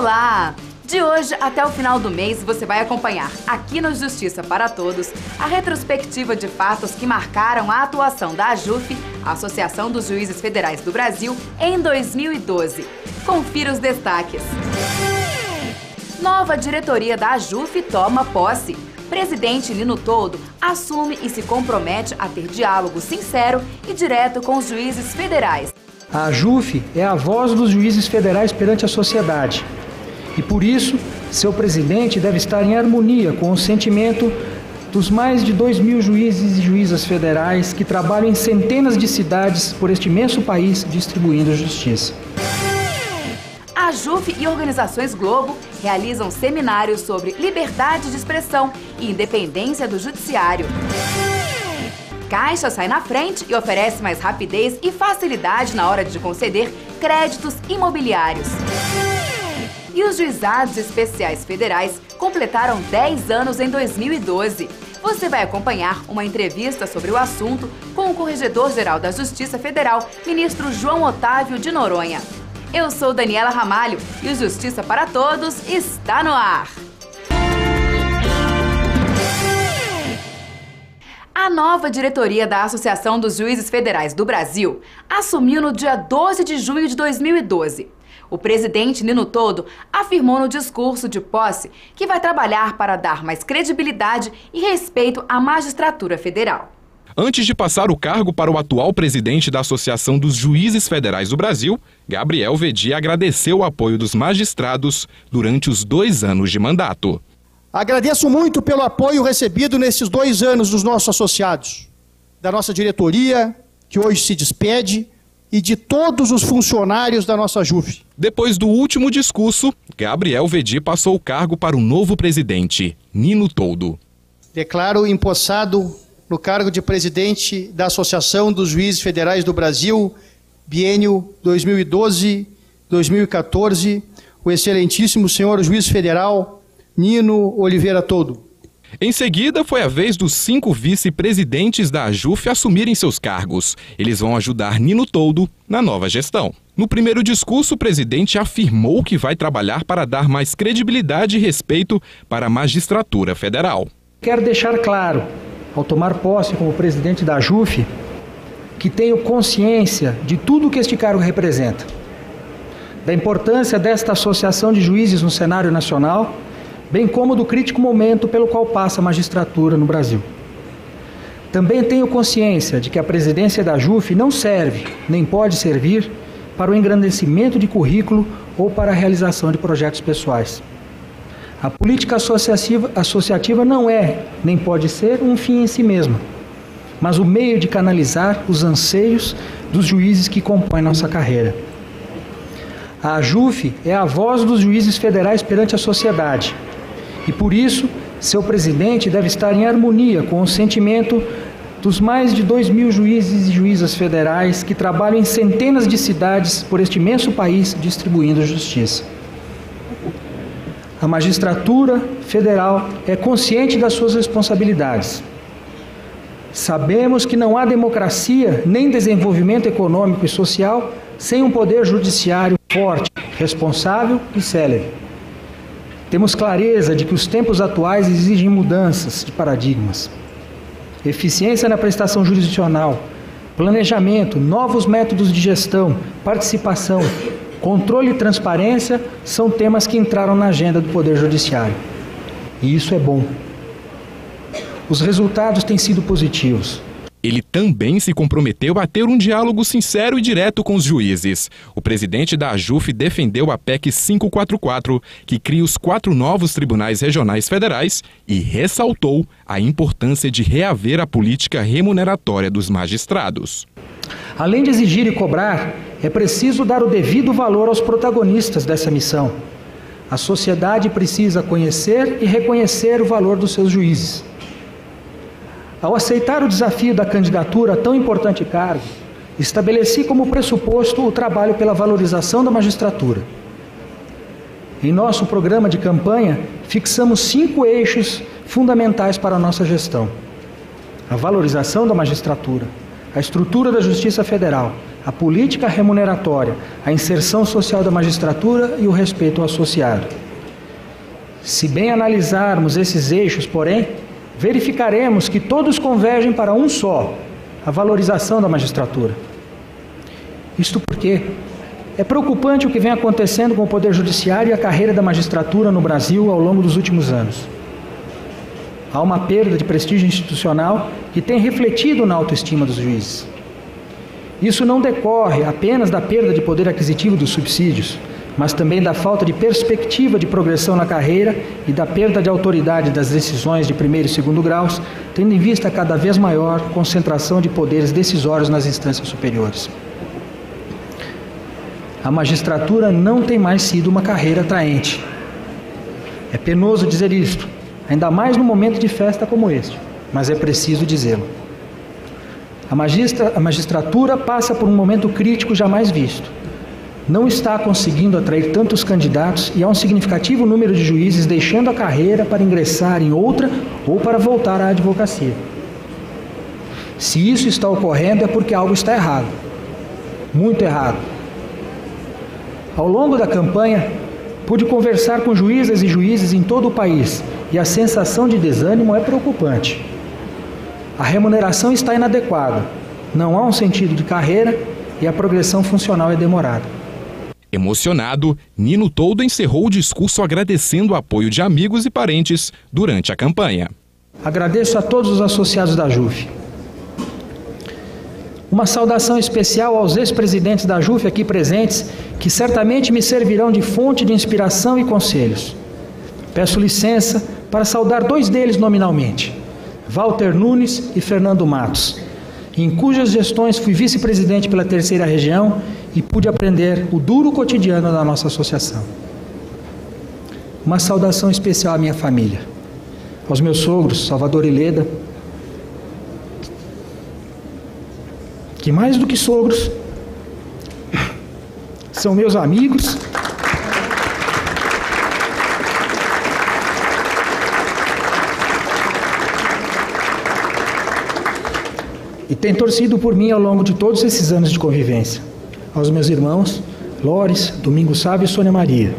Olá! De hoje até o final do mês você vai acompanhar aqui no Justiça para Todos a retrospectiva de fatos que marcaram a atuação da AJUF, a Associação dos Juízes Federais do Brasil, em 2012. Confira os destaques. Nova diretoria da AJUF toma posse. Presidente Nino Toldo assume e se compromete a ter diálogo sincero e direto com os juízes federais. A AJUF é a voz dos juízes federais perante a sociedade. E por isso, seu presidente deve estar em harmonia com o sentimento dos mais de 2.000 juízes e juízas federais que trabalham em centenas de cidades por este imenso país distribuindo justiça. A AJUF e organizações Globo realizam seminários sobre liberdade de expressão e independência do judiciário. Caixa sai na frente e oferece mais rapidez e facilidade na hora de conceder créditos imobiliários. E os juizados especiais federais completaram 10 anos em 2012. Você vai acompanhar uma entrevista sobre o assunto com o Corregedor-Geral da Justiça Federal, ministro João Otávio de Noronha. Eu sou Daniela Ramalho e o Justiça para Todos está no ar. A nova diretoria da Associação dos Juízes Federais do Brasil assumiu no dia 12 de junho de 2012. O presidente Nino Toldo afirmou no discurso de posse que vai trabalhar para dar mais credibilidade e respeito à magistratura federal. Antes de passar o cargo para o atual presidente da Associação dos Juízes Federais do Brasil, Gabriel Vedi agradeceu o apoio dos magistrados durante os 2 anos de mandato. Agradeço muito pelo apoio recebido nesses 2 anos dos nossos associados, da nossa diretoria, que hoje se despede, e de todos os funcionários da nossa AJUF. Depois do último discurso, Gabriel Vedi passou o cargo para o novo presidente, Nino Toldo. Declaro empossado no cargo de presidente da Associação dos Juízes Federais do Brasil, biênio 2012-2014, o excelentíssimo senhor juiz federal Nino Oliveira Toldo. Em seguida, foi a vez dos 5 vice-presidentes da AJUF assumirem seus cargos. Eles vão ajudar Nino Toldo na nova gestão. No primeiro discurso, o presidente afirmou que vai trabalhar para dar mais credibilidade e respeito para a magistratura federal. Quero deixar claro, ao tomar posse como presidente da AJUF, que tenho consciência de tudo o que este cargo representa, da importância desta associação de juízes no cenário nacional, bem como do crítico momento pelo qual passa a magistratura no Brasil. Também tenho consciência de que a presidência da AJUF não serve, nem pode servir, para o engrandecimento de currículo ou para a realização de projetos pessoais. A política associativa não é, nem pode ser, um fim em si mesma, mas o meio de canalizar os anseios dos juízes que compõem nossa carreira. A AJUF é a voz dos juízes federais perante a sociedade, e por isso, seu presidente deve estar em harmonia com o sentimento dos mais de 2.000 juízes e juízas federais que trabalham em centenas de cidades por este imenso país distribuindo justiça. A magistratura federal é consciente das suas responsabilidades. Sabemos que não há democracia nem desenvolvimento econômico e social sem um poder judiciário forte, responsável e célere. Temos clareza de que os tempos atuais exigem mudanças de paradigmas. Eficiência na prestação jurisdicional, planejamento, novos métodos de gestão, participação, controle e transparência são temas que entraram na agenda do Poder Judiciário. E isso é bom. Os resultados têm sido positivos. Ele também se comprometeu a ter um diálogo sincero e direto com os juízes. O presidente da AJUF defendeu a PEC 544, que cria os 4 novos tribunais regionais federais, e ressaltou a importância de reaver a política remuneratória dos magistrados. Além de exigir e cobrar, é preciso dar o devido valor aos protagonistas dessa missão. A sociedade precisa conhecer e reconhecer o valor dos seus juízes. Ao aceitar o desafio da candidatura a tão importante cargo, estabeleci como pressuposto o trabalho pela valorização da magistratura. Em nosso programa de campanha, fixamos 5 eixos fundamentais para a nossa gestão: a valorização da magistratura, a estrutura da Justiça Federal, a política remuneratória, a inserção social da magistratura e o respeito ao associado. Se bem analisarmos esses eixos, porém, verificaremos que todos convergem para um só, a valorização da magistratura. Isto porque é preocupante o que vem acontecendo com o Poder Judiciário e a carreira da magistratura no Brasil ao longo dos últimos anos. Há uma perda de prestígio institucional que tem refletido na autoestima dos juízes. Isso não decorre apenas da perda de poder aquisitivo dos subsídios, mas também da falta de perspectiva de progressão na carreira e da perda de autoridade das decisões de primeiro e segundo graus, tendo em vista a cada vez maior concentração de poderes decisórios nas instâncias superiores. A magistratura não tem mais sido uma carreira atraente. É penoso dizer isto, ainda mais num momento de festa como este, mas é preciso dizê-lo. A magistratura passa por um momento crítico jamais visto. Não está conseguindo atrair tantos candidatos e há um significativo número de juízes deixando a carreira para ingressar em outra ou para voltar à advocacia. Se isso está ocorrendo é porque algo está errado. Muito errado. Ao longo da campanha, pude conversar com juízas e juízes em todo o país e a sensação de desânimo é preocupante. A remuneração está inadequada, não há um sentido de carreira e a progressão funcional é demorada. Emocionado, Nino Toldo encerrou o discurso agradecendo o apoio de amigos e parentes durante a campanha. Agradeço a todos os associados da JUF. Uma saudação especial aos ex-presidentes da JUF aqui presentes, que certamente me servirão de fonte de inspiração e conselhos. Peço licença para saudar dois deles nominalmente, Walter Nunes e Fernando Matos, em cujas gestões fui vice-presidente pela Terceira Região e pude aprender o duro cotidiano da nossa associação. Uma saudação especial à minha família, aos meus sogros, Salvador e Leda, que mais do que sogros, são meus amigos e têm torcido por mim ao longo de todos esses anos de convivência. Aos meus irmãos, Lores, Domingos Sávio e Sônia Maria,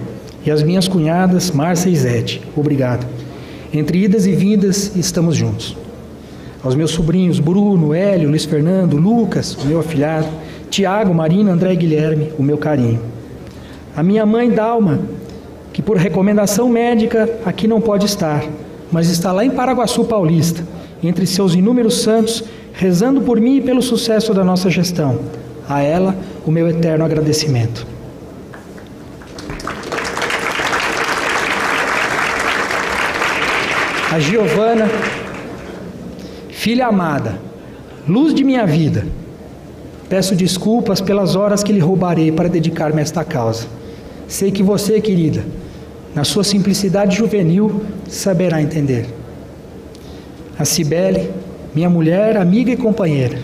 e às minhas cunhadas, Márcia e Zete, obrigado. Entre idas e vindas, estamos juntos. Aos meus sobrinhos Bruno, Hélio, Luiz Fernando, Lucas, o meu afilhado, Tiago, Marina, André e Guilherme, o meu carinho. A minha mãe Dalma, que por recomendação médica aqui não pode estar, mas está lá em Paraguaçu Paulista, entre seus inúmeros santos, rezando por mim e pelo sucesso da nossa gestão. A ela, o meu eterno agradecimento. A Giovana, filha amada, luz de minha vida, peço desculpas pelas horas que lhe roubarei para dedicar-me a esta causa. Sei que você, querida, na sua simplicidade juvenil, saberá entender. A Cibele, minha mulher, amiga e companheira,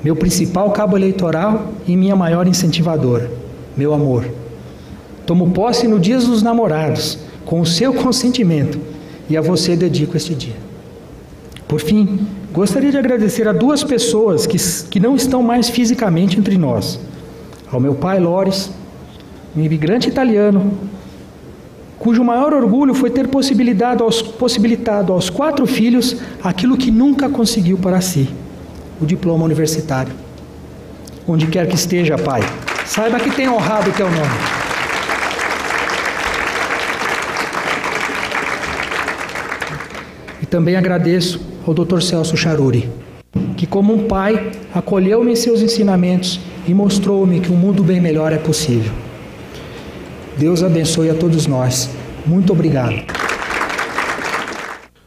meu principal cabo eleitoral e minha maior incentivadora, meu amor. Tomo posse no dia dos namorados, com o seu consentimento, e a você dedico este dia. Por fim, gostaria de agradecer a duas pessoas que não estão mais fisicamente entre nós. Ao meu pai, Lores, um imigrante italiano, cujo maior orgulho foi ter possibilitado aos 4 filhos aquilo que nunca conseguiu para si, o diploma universitário. Onde quer que esteja, pai, saiba que tem honrado o teu nome. E também agradeço ao Dr. Celso Charuri, que como um pai acolheu-me em seus ensinamentos e mostrou-me que um mundo bem melhor é possível. Deus abençoe a todos nós. Muito obrigado.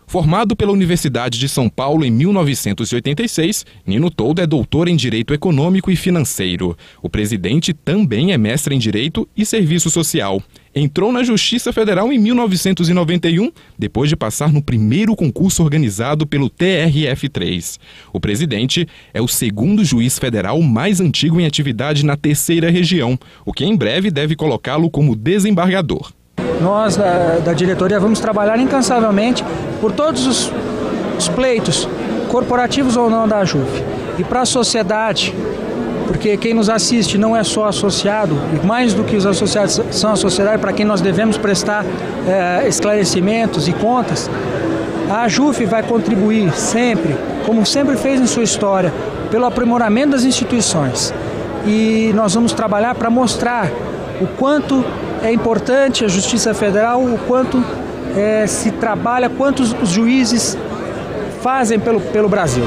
Formado pela Universidade de São Paulo em 1986, Nino Toldo é doutor em Direito Econômico e Financeiro. O presidente também é mestre em Direito e Serviço Social. Entrou na Justiça Federal em 1991, depois de passar no primeiro concurso organizado pelo TRF3. O presidente é o segundo juiz federal mais antigo em atividade na Terceira Região, o que em breve deve colocá-lo como desembargador. Nós, da diretoria, vamos trabalhar incansavelmente por todos os pleitos, corporativos ou não, da JUF. E para a sociedade, porque quem nos assiste não é só associado, e mais do que os associados são a sociedade para quem nós devemos prestar esclarecimentos e contas. A AJUF vai contribuir sempre, como sempre fez em sua história, pelo aprimoramento das instituições. E nós vamos trabalhar para mostrar o quanto é importante a Justiça Federal, o quanto se trabalha, quantos os juízes fazem pelo Brasil.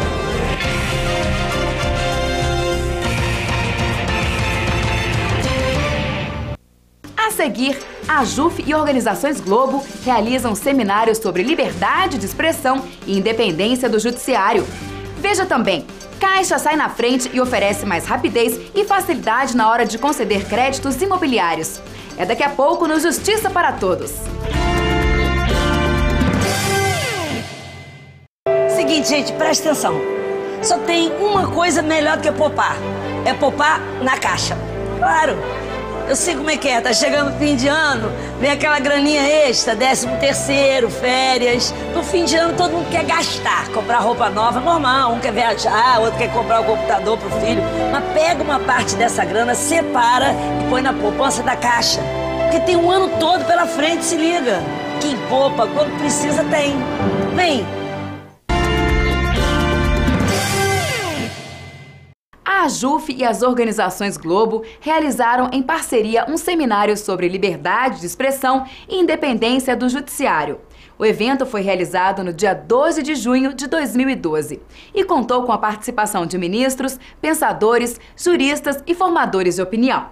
A seguir, a AJUF e organizações Globo realizam seminários sobre liberdade de expressão e independência do judiciário. Veja também, Caixa sai na frente e oferece mais rapidez e facilidade na hora de conceder créditos imobiliários. É daqui a pouco no Justiça para Todos. Seguinte, gente, presta atenção. Só tem uma coisa melhor do que poupar. É poupar na Caixa. Claro. Eu sei como é que é, tá chegando o fim de ano, vem aquela graninha extra, 13º, férias. No fim de ano todo mundo quer gastar, comprar roupa nova, normal. Um quer viajar, outro quer comprar o computador pro filho. Mas pega uma parte dessa grana, separa e põe na poupança da Caixa. Porque tem um ano todo pela frente, se liga. Quem poupa, quando precisa, tem. Vem! A AJUF e as organizações Globo realizaram em parceria um seminário sobre liberdade de expressão e independência do judiciário. O evento foi realizado no dia 12 de junho de 2012 e contou com a participação de ministros, pensadores, juristas e formadores de opinião.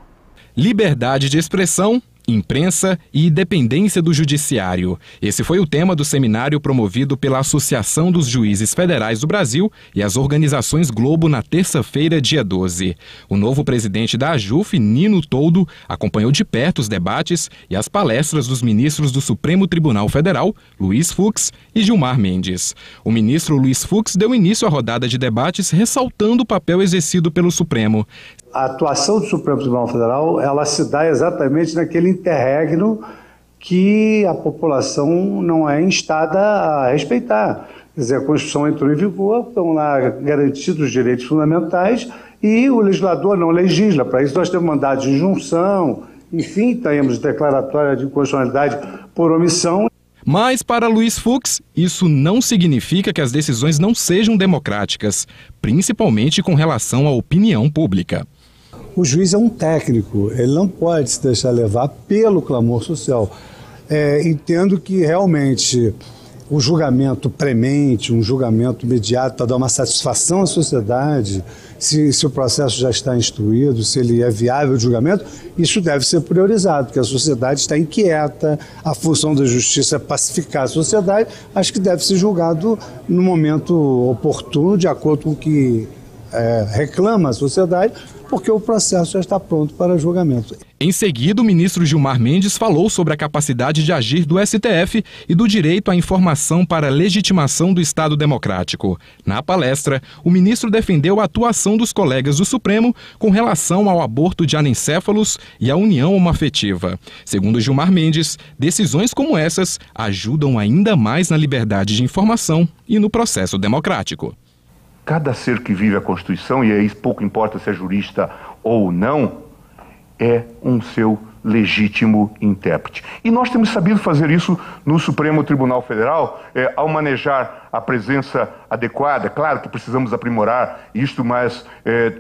Liberdade de expressão, imprensa e independência do judiciário. Esse foi o tema do seminário promovido pela Associação dos Juízes Federais do Brasil e as organizações Globo na terça-feira, dia 12. O novo presidente da AJUF, Nino Toldo, acompanhou de perto os debates e as palestras dos ministros do Supremo Tribunal Federal, Luiz Fux e Gilmar Mendes. O ministro Luiz Fux deu início à rodada de debates, ressaltando o papel exercido pelo Supremo. A atuação do Supremo Tribunal Federal, ela se dá exatamente naquele interregno que a população não é instada a respeitar. Quer dizer, a Constituição entrou em vigor, estão lá garantidos os direitos fundamentais e o legislador não legisla. Para isso nós temos mandado de injunção, enfim, temos declaratória de inconstitucionalidade por omissão. Mas, para Luiz Fux, isso não significa que as decisões não sejam democráticas, principalmente com relação à opinião pública. O juiz é um técnico, ele não pode se deixar levar pelo clamor social. Entendo que realmente o julgamento premente, um julgamento imediato para dar uma satisfação à sociedade, se o processo já está instruído, se ele é viável de julgamento, isso deve ser priorizado, porque a sociedade está inquieta, a função da justiça é pacificar a sociedade, acho que deve ser julgado no momento oportuno, de acordo com o que reclama a sociedade, porque o processo já está pronto para julgamento. Em seguida, o ministro Gilmar Mendes falou sobre a capacidade de agir do STF e do direito à informação para a legitimação do Estado democrático. Na palestra, o ministro defendeu a atuação dos colegas do Supremo com relação ao aborto de anencéfalos e à união homoafetiva. Segundo Gilmar Mendes, decisões como essas ajudam ainda mais na liberdade de informação e no processo democrático. Cada ser que vive a Constituição, e aí pouco importa se é jurista ou não, é um seu legítimo intérprete. E nós temos sabido fazer isso no Supremo Tribunal Federal, ao manejar a presença adequada. Claro que precisamos aprimorar isto, mas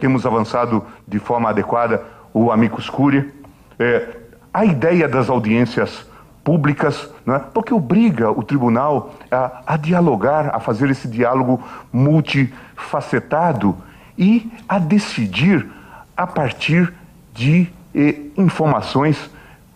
temos avançado de forma adequada o amicus curiae. A ideia das audiências públicas, não é? Porque obriga o tribunal a dialogar, a fazer esse diálogo multifacetado e a decidir a partir de informações,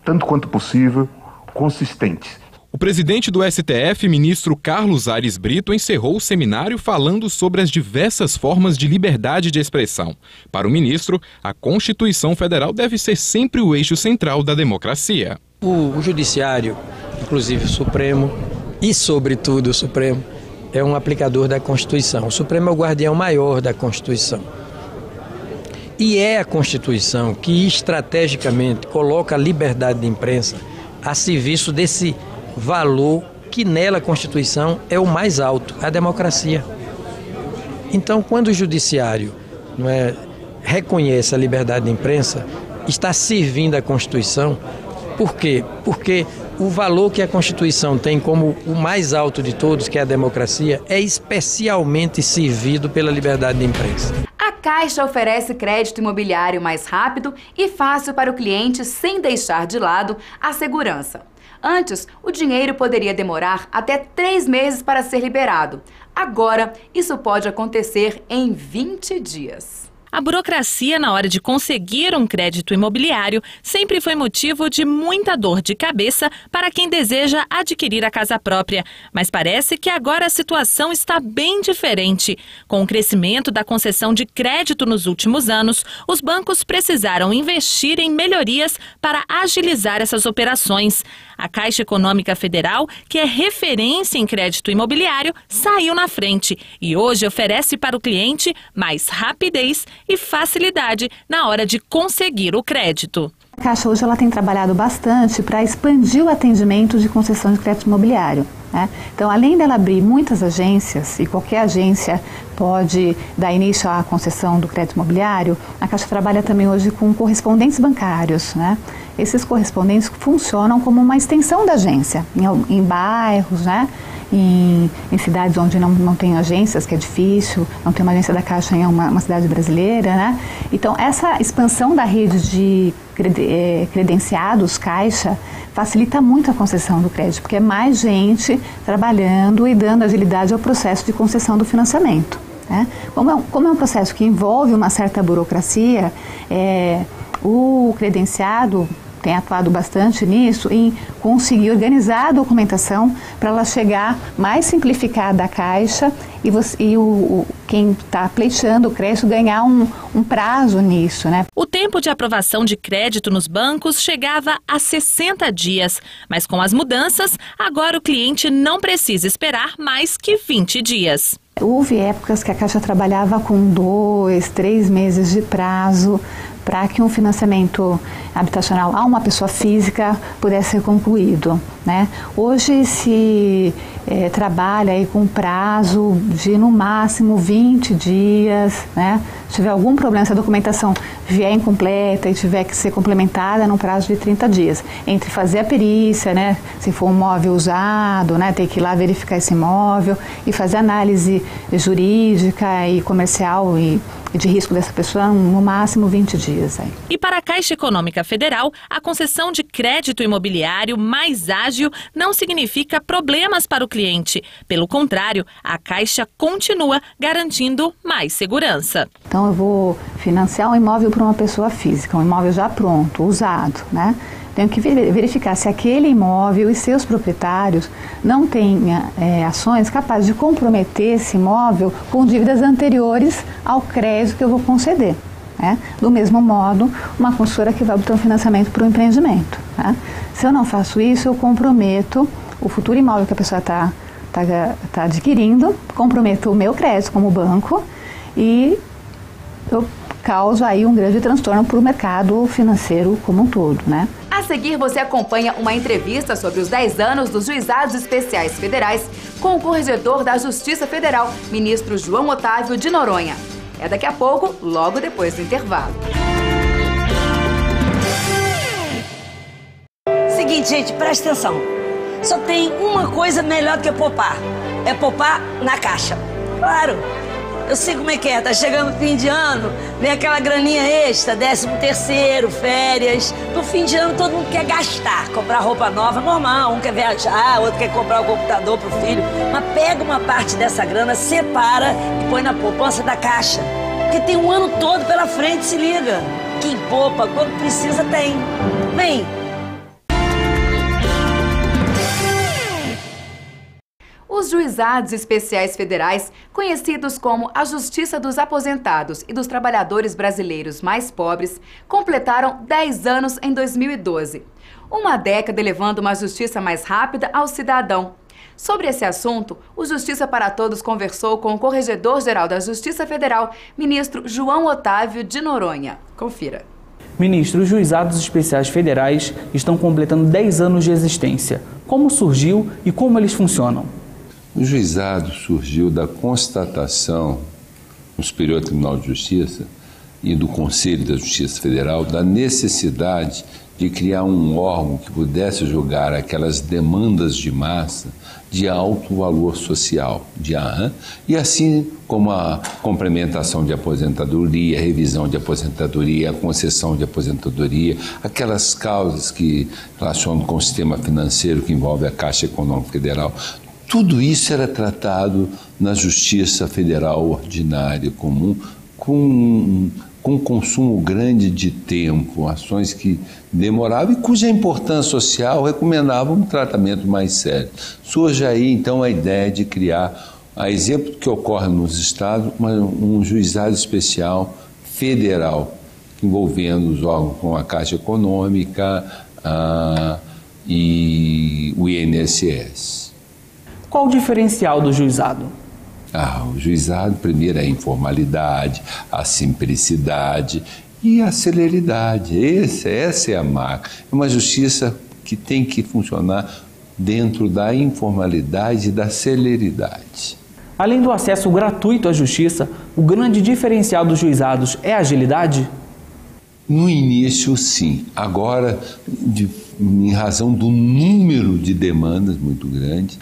tanto quanto possível, consistentes. O presidente do STF, ministro Carlos Aires Brito, encerrou o seminário falando sobre as diversas formas de liberdade de expressão. Para o ministro, a Constituição Federal deve ser sempre o eixo central da democracia. O Judiciário, inclusive o Supremo, e sobretudo o Supremo, é um aplicador da Constituição. O Supremo é o guardião maior da Constituição. E é a Constituição que estrategicamente coloca a liberdade de imprensa a serviço desse valor que nela a Constituição é o mais alto, a democracia. Então, quando o Judiciário reconhece a liberdade de imprensa está servindo a Constituição. Por quê? Porque o valor que a Constituição tem como o mais alto de todos, que é a democracia, é especialmente servido pela liberdade de imprensa. A Caixa oferece crédito imobiliário mais rápido e fácil para o cliente sem deixar de lado a segurança. Antes, o dinheiro poderia demorar até 3 meses para ser liberado. Agora, isso pode acontecer em 20 dias. A burocracia na hora de conseguir um crédito imobiliário sempre foi motivo de muita dor de cabeça para quem deseja adquirir a casa própria. Mas parece que agora a situação está bem diferente. Com o crescimento da concessão de crédito nos últimos anos, os bancos precisaram investir em melhorias para agilizar essas operações. A Caixa Econômica Federal, que é referência em crédito imobiliário, saiu na frente e hoje oferece para o cliente mais rapidez e facilidade na hora de conseguir o crédito. A Caixa hoje ela tem trabalhado bastante para expandir o atendimento de concessão de crédito imobiliário, né? Então, além dela abrir muitas agências, e qualquer agência pode dar início à concessão do crédito imobiliário, a Caixa trabalha também hoje com correspondentes bancários, né? Esses correspondentes funcionam como uma extensão da agência, em bairros, né? Em cidades onde não tem agências, que é difícil, não tem uma agência da Caixa em uma cidade brasileira, né? Então, essa expansão da rede de credenciados Caixa facilita muito a concessão do crédito, porque é mais gente trabalhando e dando agilidade ao processo de concessão do financiamento, né? Como é um processo que envolve uma certa burocracia, o credenciado tem atuado bastante nisso, em conseguir organizar a documentação para ela chegar mais simplificada à Caixa e quem está pleiteando o crédito ganhar um prazo nisso, né? O tempo de aprovação de crédito nos bancos chegava a 60 dias, mas com as mudanças, agora o cliente não precisa esperar mais que 20 dias. Houve épocas que a Caixa trabalhava com 2, 3 meses de prazo para que um financiamento habitacional a uma pessoa física pudesse ser concluído, né? Hoje se trabalha aí com prazo de no máximo 20 dias, né? Se tiver algum problema, se a documentação vier incompleta e tiver que ser complementada num prazo de 30 dias, entre fazer a perícia, né? Se for um móvel usado, né? Ter que ir lá verificar esse imóvel e fazer análise jurídica e comercial e de risco dessa pessoa, no máximo 20 dias. Aí. E para a Caixa Econômica Federal, a concessão de crédito imobiliário mais ágil não significa problemas para o cliente. Pelo contrário, a Caixa continua garantindo mais segurança. Então eu vou financiar um imóvel para uma pessoa física, um imóvel já pronto, usado, né? Tenho que verificar se aquele imóvel e seus proprietários não têm ações capazes de comprometer esse imóvel com dívidas anteriores ao crédito que eu vou conceder, né? Do mesmo modo, uma consultora que vai obter um financiamento para o empreendimento, né? Se eu não faço isso, eu comprometo o futuro imóvel que a pessoa está adquirindo, comprometo o meu crédito como banco e eu causo aí um grande transtorno para o mercado financeiro como um todo, né? A seguir, você acompanha uma entrevista sobre os 10 anos dos Juizados Especiais Federais com o Corregedor da Justiça Federal, ministro João Otávio de Noronha. É daqui a pouco, logo depois do intervalo. Seguinte, gente, presta atenção. Só tem uma coisa melhor do que poupar. É poupar na Caixa. Claro. Eu sei como é que é, tá chegando o fim de ano, vem aquela graninha extra, 13º, férias. No fim de ano todo mundo quer gastar, comprar roupa nova, normal. Um quer viajar, outro quer comprar um computador pro filho. Mas pega uma parte dessa grana, separa e põe na poupança da Caixa. Porque tem um ano todo pela frente, se liga. Quem poupa, quando precisa, tem. Vem! Os Juizados Especiais Federais, conhecidos como a Justiça dos Aposentados e dos Trabalhadores Brasileiros Mais Pobres, completaram 10 anos em 2012. Uma década levando uma justiça mais rápida ao cidadão. Sobre esse assunto, o Justiça para Todos conversou com o Corregedor-Geral da Justiça Federal, ministro João Otávio de Noronha. Confira. Ministro, os Juizados Especiais Federais estão completando 10 anos de existência. Como surgiu e como eles funcionam? O juizado surgiu da constatação no Superior Tribunal de Justiça e do Conselho da Justiça Federal da necessidade de criar um órgão que pudesse julgar aquelas demandas de massa de alto valor social, e assim como a complementação de aposentadoria, a revisão de aposentadoria, a concessão de aposentadoria, aquelas causas que relacionam com o sistema financeiro que envolve a Caixa Econômica Federal. Tudo isso era tratado na Justiça Federal Ordinária Comum com consumo grande de tempo, ações que demoravam e cuja importância social recomendava um tratamento mais sério. Surge aí, então, a ideia de criar, a exemplo do que ocorre nos estados, um juizado especial federal, envolvendo os órgãos como a Caixa Econômica e o INSS. Qual o diferencial do juizado? O juizado, primeiro, é a informalidade, a simplicidade e a celeridade. Essa é a marca. É uma justiça que tem que funcionar dentro da informalidade e da celeridade. Além do acesso gratuito à justiça, o grande diferencial dos juizados é a agilidade? No início, sim. Agora, em razão do número de demandas muito grande,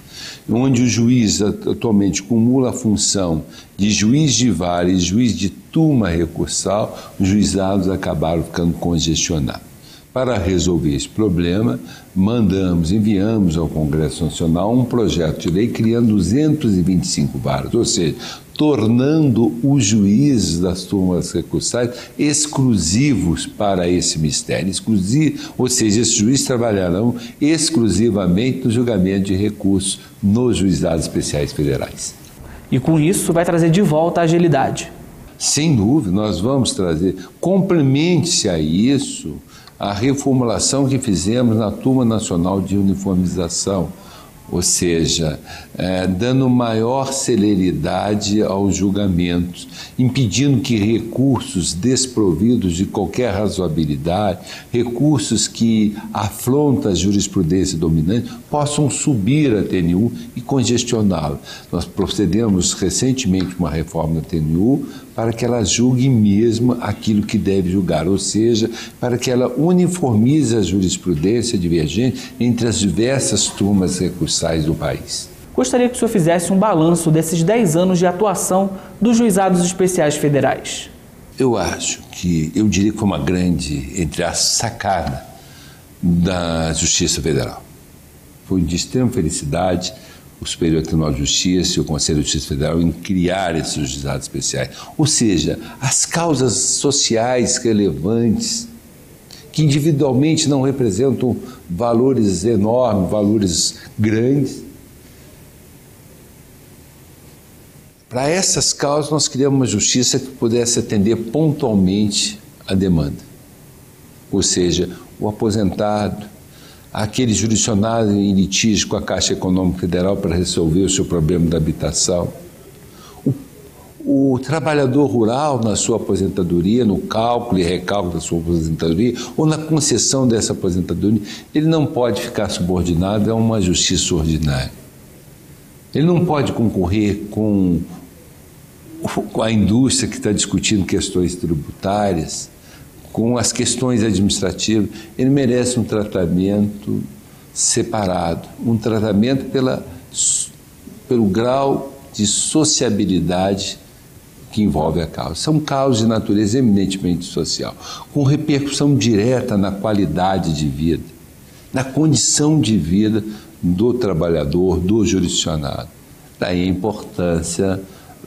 onde o juiz atualmente cumula a função de juiz de vara e juiz de turma recursal, os juizados acabaram ficando congestionados. Para resolver esse problema, enviamos ao Congresso Nacional um projeto de lei criando 225 varas, ou seja, tornando os juízes das turmas recursais exclusivos para esse mistério, ou seja, esses juízes trabalharão exclusivamente no julgamento de recursos nos juizados especiais federais. E com isso vai trazer de volta a agilidade. Sem dúvida, nós vamos trazer, complemente-se a isso, a reformulação que fizemos na Turma Nacional de Uniformização, ou seja, dando maior celeridade aos julgamentos, impedindo que recursos desprovidos de qualquer razoabilidade, recursos que afrontam a jurisprudência dominante, possam subir a TNU e congestioná-la. Nós procedemos recentemente uma reforma da TNU para que ela julgue mesmo aquilo que deve julgar, ou seja, para que ela uniformize a jurisprudência divergente entre as diversas turmas recursais do país. Gostaria que o senhor fizesse um balanço desses 10 anos de atuação dos juizados especiais federais. Eu diria que foi uma grande, sacada da Justiça Federal. Foi de extrema felicidade o Superior Tribunal de Justiça e o Conselho de Justiça Federal em criar esses juizados especiais. Ou seja, as causas sociais relevantes, que individualmente não representam valores enormes, valores grandes. Para essas causas, nós criamos uma justiça que pudesse atender pontualmente a demanda. Ou seja, o aposentado, aquele jurisdicionado em litígio com a Caixa Econômica Federal para resolver o seu problema da habitação, o trabalhador rural na sua aposentadoria, no cálculo e recálculo da sua aposentadoria ou na concessão dessa aposentadoria, ele não pode ficar subordinado a uma justiça ordinária. Ele não pode concorrer com a indústria que está discutindo questões tributárias, com as questões administrativas. Ele merece um tratamento separado, um tratamento pelo grau de sociabilidade que envolve a causa. São causas de natureza eminentemente social, com repercussão direta na qualidade de vida, na condição de vida do trabalhador, do jurisdicionado. Daí a importância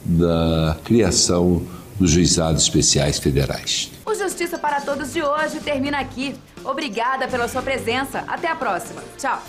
da criação dos juizados especiais federais. O Justiça para Todos de hoje termina aqui. Obrigada pela sua presença. Até a próxima. Tchau.